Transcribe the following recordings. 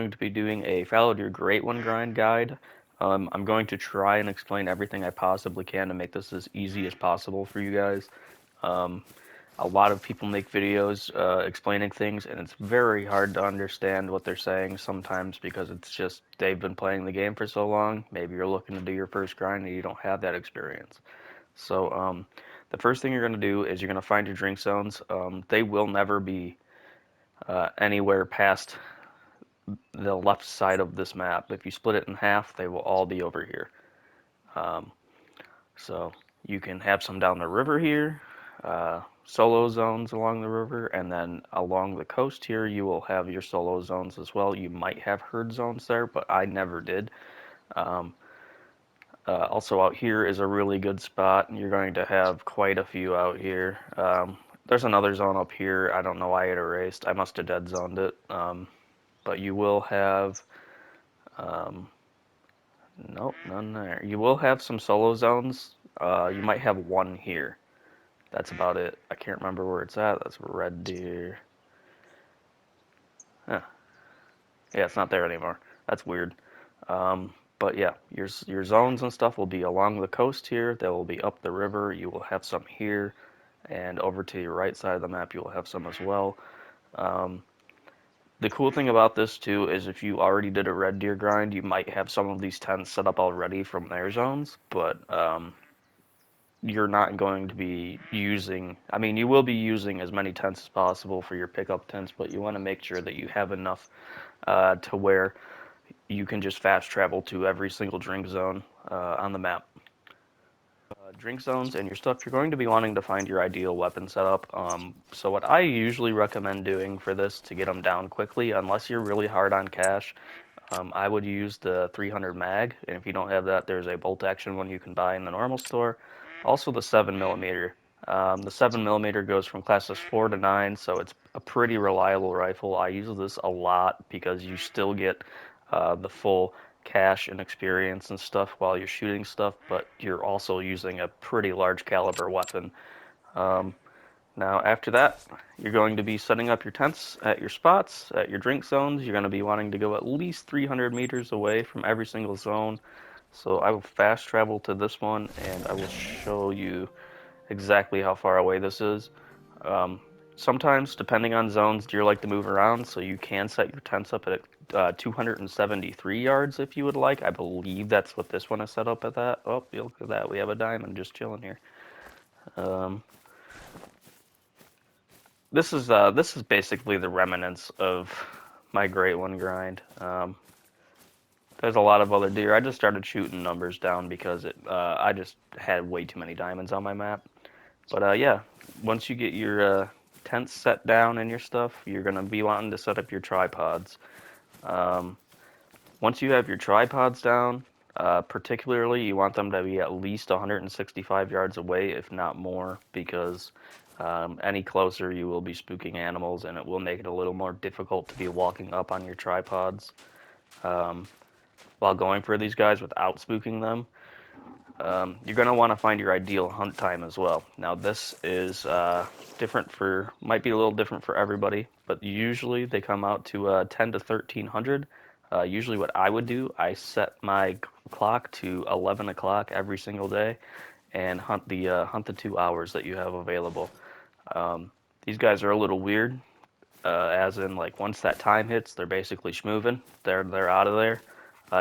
going to be doing a Fallow Your Great One grind guide. I'm going to try and explain everything I possibly can to make this as easy as possible for you guys. Um, a lot of people make videos explaining things, and it's very hard to understand what they're saying sometimes because it's just they've been playing the game for so long. Maybe you're looking to do your first grind and you don't have that experience. So the first thing you're going to do is you're going to find your drink zones. They will never be anywhere past the left side of this map. If you split it in half, they will all be over here. Um, so you can have some down the river here, solo zones along the river, and then along the coast here you will have your solo zones as well. You might have herd zones there, but I never did. Um, also out here is a really good spot, and you're going to have quite a few out here. There's another zone up here. I don't know why it erased. I must have dead zoned it. But you will have um, nope, none there. You will have some solo zones. You might have one here. That's about it. I can't remember where it's at. That's Red Deer. Huh. Yeah, it's not there anymore. That's weird. But yeah, your zones and stuff will be along the coast here. They will be up the river. You will have some here, and over to your right side of the map, you will have some as well. Um, the cool thing about this too is if you already did a red deer grind, you might have some of these tents set up already from their zones, but you're not going to be using, I mean, you will be using as many tents as possible for your pickup tents, but you want to make sure that you have enough to where you can just fast travel to every single drink zone on the map. Drink zones and your stuff, you're going to be wanting to find your ideal weapon setup. So what I usually recommend doing for this to get them down quickly, unless you're really hard on cash, I would use the 300 mag, and if you don't have that, there's a bolt action one you can buy in the normal store. Also the 7 millimeter. The 7 millimeter goes from classes 4 to 9, so it's a pretty reliable rifle. I use this a lot because you still get the full cash and experience and stuff while you're shooting stuff, but you're also using a pretty large caliber weapon. Um, Now, after that, you're going to be setting up your tents at your spots, at your drink zones. You're going to be wanting to go at least 300 meters away from every single zone. So I will fast travel to this one, and I will show you exactly how far away this is. Um, Sometimes, depending on zones, deer like to move around, so you can set your tents up at 273 yards if you would like. I believe that's what this one is set up at that. Oh, look at that. We have a diamond just chilling here. Um, this is basically the remnants of my Great One grind. There's a lot of other deer. I just started shooting numbers down because I just had way too many diamonds on my map. But yeah, once you get your tents set down and your stuff, you're gonna be wanting to set up your tripods. Um, Once you have your tripods down, particularly you want them to be at least 165 yards away, if not more, because any closer you will be spooking animals, and it will make it a little more difficult to be walking up on your tripods um, while going for these guys without spooking them. You're going to want to find your ideal hunt time as well. Now this is different for, might be a little different for everybody, but usually they come out to 10 to 1300. Usually what I would do, I set my clock to 11 o'clock every single day and hunt the 2 hours that you have available. Um, these guys are a little weird, as in like once that time hits, they're basically schmoovin'. They're out of there.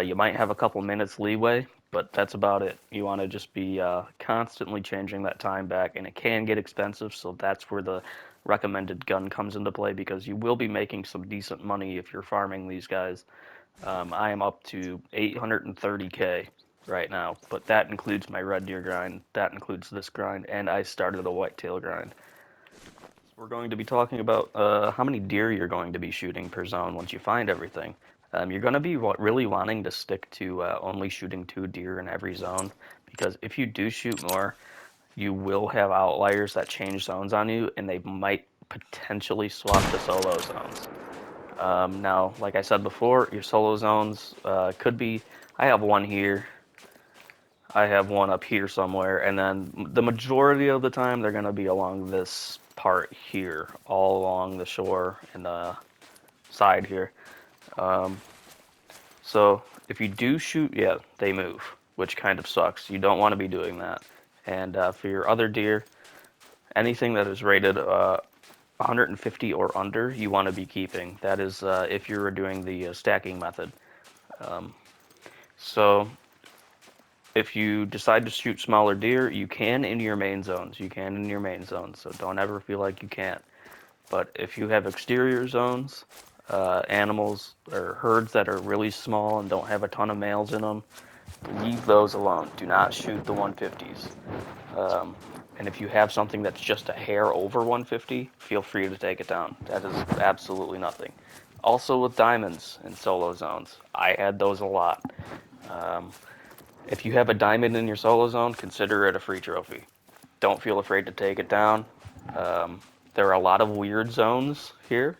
You might have a couple minutes leeway, but that's about it. You want to just be constantly changing that time back, and it can get expensive, so that's where the recommended gun comes into play because you will be making some decent money if you're farming these guys. I am up to 830K right now, but that includes my red deer grind, that includes this grind, and I started a whitetail grind. We're going to be talking about how many deer you're going to be shooting per zone once you find everything. You're going to be really wanting to stick to only shooting 2 deer in every zone because if you do shoot more, you will have outliers that change zones on you, and they might potentially swap to solo zones. Now, like I said before, your solo zones could be. I have one here. I have one up here somewhere, and then the majority of the time they're going to be along this part here, all along the shore and the side here. So if you do shoot, yeah, they move, which kind of sucks. You don't want to be doing that. And for your other deer, anything that is rated 150 or under, you want to be keeping. That is if you're doing the stacking method. So if you decide to shoot smaller deer, you can in your main zones. You can in your main zones, so don't ever feel like you can't. But if you have exterior zones, animals or herds that are really small and don't have a ton of males in them, leave those alone. Do not shoot the 150s. And if you have something that's just a hair over 150, feel free to take it down. That is absolutely nothing. Also with diamonds in solo zones, I had those a lot. If you have a diamond in your solo zone, consider it a free trophy. Don't feel afraid to take it down. There are a lot of weird zones here.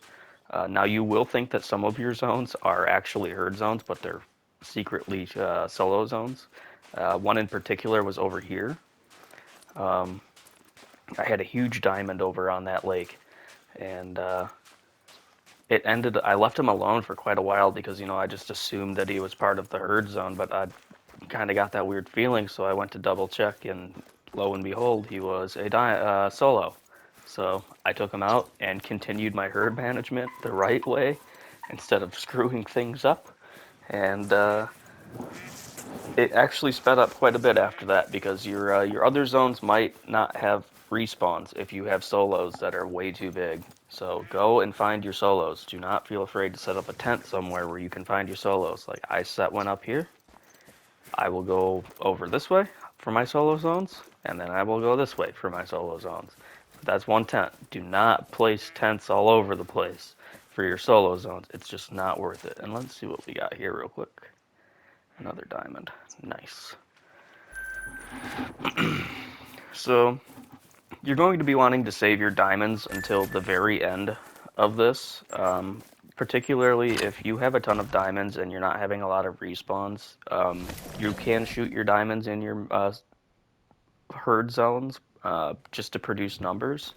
Now you will think that some of your zones are actually herd zones, but they're secretly solo zones. One in particular was over here. I had a huge diamond over on that lake, and it ended. I left him alone for quite a while because I just assumed that he was part of the herd zone, but I kind of got that weird feeling, so I went to double check, and lo and behold, he was a solo. So I took him out and continued my herd management the right way instead of screwing things up, and it actually sped up quite a bit after that because your other zones might not have respawns if you have solos that are way too big. So go and find your solos. Do not feel afraid to set up a tent somewhere where you can find your solos. Like I set one up here. I will go over this way for my solo zones, and then I will go this way for my solo zones. That's one tent. Do not place tents all over the place for your solo zones. It's just not worth it. And let's see what we got here real quick. Another diamond. Nice. So you're going to be wanting to save your diamonds until the very end of this. Particularly if you have a ton of diamonds and you're not having a lot of respawns, you can shoot your diamonds in your herd zones just to produce numbers.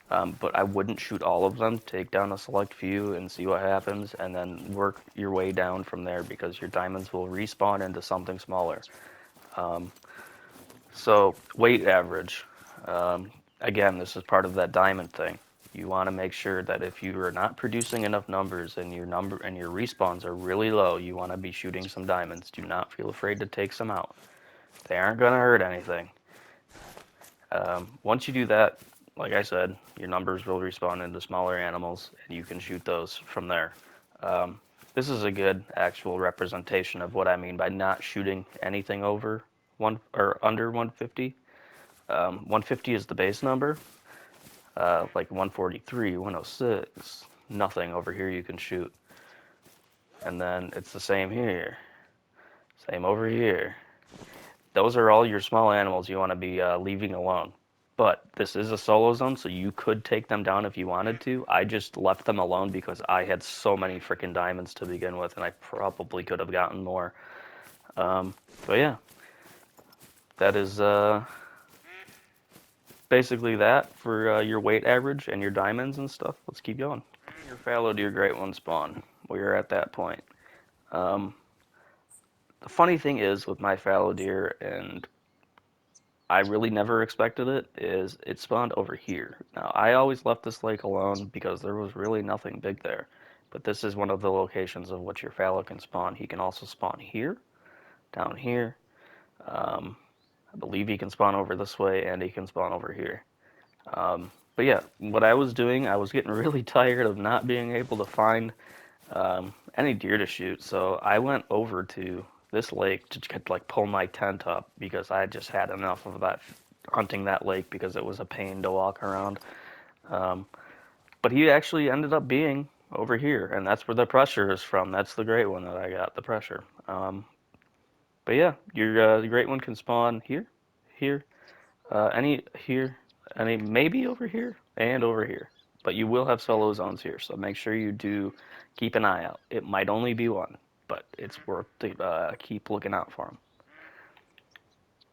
But I wouldn't shoot all of them. Take down a select few and see what happens, and then work your way down from there because your diamonds will respawn into something smaller. So weight average. Again, this is part of that diamond thing. You want to make sure that if you are not producing enough numbers and your respawns are really low, you want to be shooting some diamonds. Do not feel afraid to take some out. They aren't going to hurt anything. Once you do that, like I said, your numbers will respawn into smaller animals, and you can shoot those from there. This is a good actual representation of what I mean by not shooting anything over one or under 150. 150 is the base number. Like 143, 106, nothing over here you can shoot. And then it's the same here. Same over here. Those are all your small animals you want to be leaving alone. But this is a solo zone, so you could take them down if you wanted to. I just left them alone because I had so many freaking diamonds to begin with, and I probably could have gotten more. But yeah, that is basically that for your weight average and your diamonds and stuff. Let's keep going. Your fallow deer great one spawn. We're at that point. The funny thing is with my fallow deer, and I really never expected it, is it spawned over here. Now, I always left this lake alone because there was really nothing big there. But this is one of the locations of which your fallow can spawn. He can also spawn here, down here. I believe he can spawn over this way, and he can spawn over here. But yeah, what I was doing, I was getting really tired of not being able to find any deer to shoot, so I went over to this lake to pull my tent up because I just had enough of that hunting that lake because it was a pain to walk around. But he actually ended up being over here, and that's where the pressure is from. That's the great one that I got, the pressure. But yeah, your the great one can spawn here, here, any here, any maybe over here and over here. But you will have solo zones here, so make sure you do keep an eye out. It might only be one, but it's worth to keep looking out for them.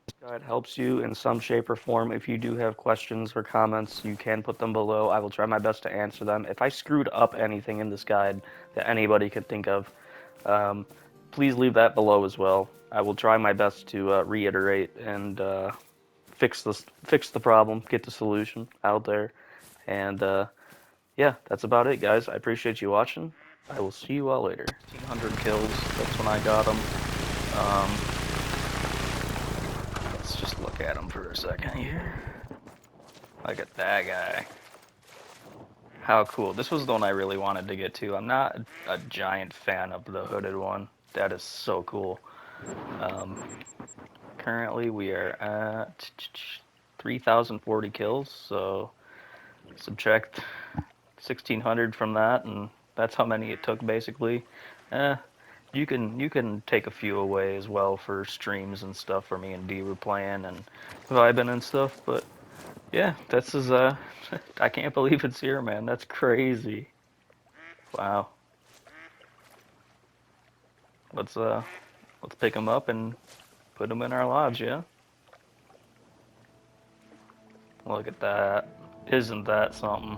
This guide helps you in some shape or form. If you do have questions or comments, you can put them below. I will try my best to answer them. If I screwed up anything in this guide that anybody could think of, please leave that below as well. I will try my best to reiterate and fix the problem, get the solution out there, and yeah, that's about it, guys. I appreciate you watching. I will see you all later. 1,500 kills. That's when I got them. Let's just look at him for a second here. Look at that guy. How cool. This was the one I really wanted to get to. I'm not a giant fan of the hooded one. That is so cool. Currently, we are at 3,040 kills, so subtract 1,600 from that, and that's how many it took, basically. Eh, you can take a few away as well for streams and stuff for me and D were playing and vibing and stuff, but yeah, this is I can't believe it's here, man. That's crazy. Wow. Let's pick them up and put them in our lodge, yeah? Look at that. Isn't that something?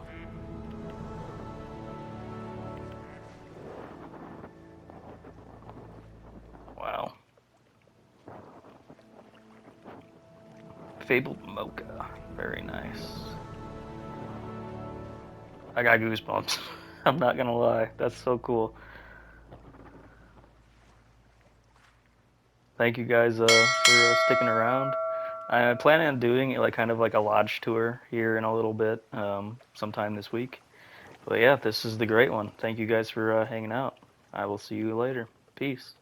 Wow. Fabled Mocha. Very nice. I got goosebumps. I'm not gonna lie. That's so cool. Thank you guys for sticking around. I plan on doing like kind of like a lodge tour here in a little bit, sometime this week. But yeah, this is the great one. Thank you guys for hanging out. I will see you later. Peace.